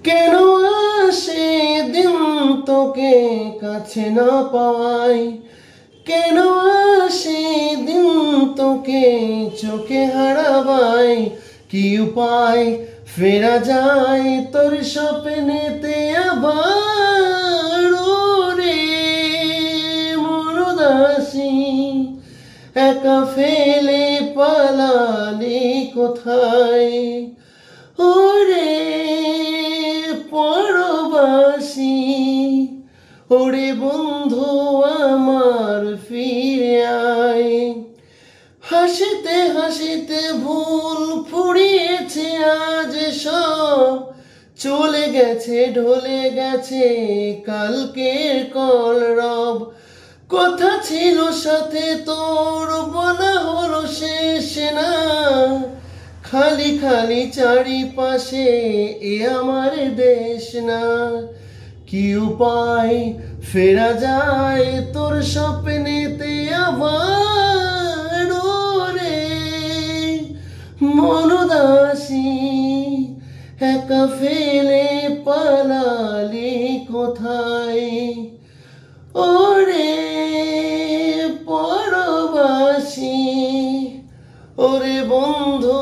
কেন আসে দিন তোকে কাছে না পাওয়াই, কেন আসে দিন তোকে চোখে হারাবাই। কি উপায় ফেরা যায় তোর স্বপ্নেতে আবার, রে মন উদাসী একা ফেলে পালালি কোথায়। ওরে পরবাসী, ওরে বন্ধু আমার ফিরে আয়। হাসিতে হাসিতে ভুল ফুরিয়েছে আজ সব, চলে গেছে ঢলে গেছে কালকের কলরব। কথা ছিল সাথে তোর বলা হলো শেষ না, খালি খালি চারিপাশে এ আমার দেশ না। কি উপায় ফেরা যায় তোর স্বপ্নেতে আবার, রে মন উদাসী একা ফেলে পালালি কোথায়। ওরে পরবাসী, ওরে বন্ধু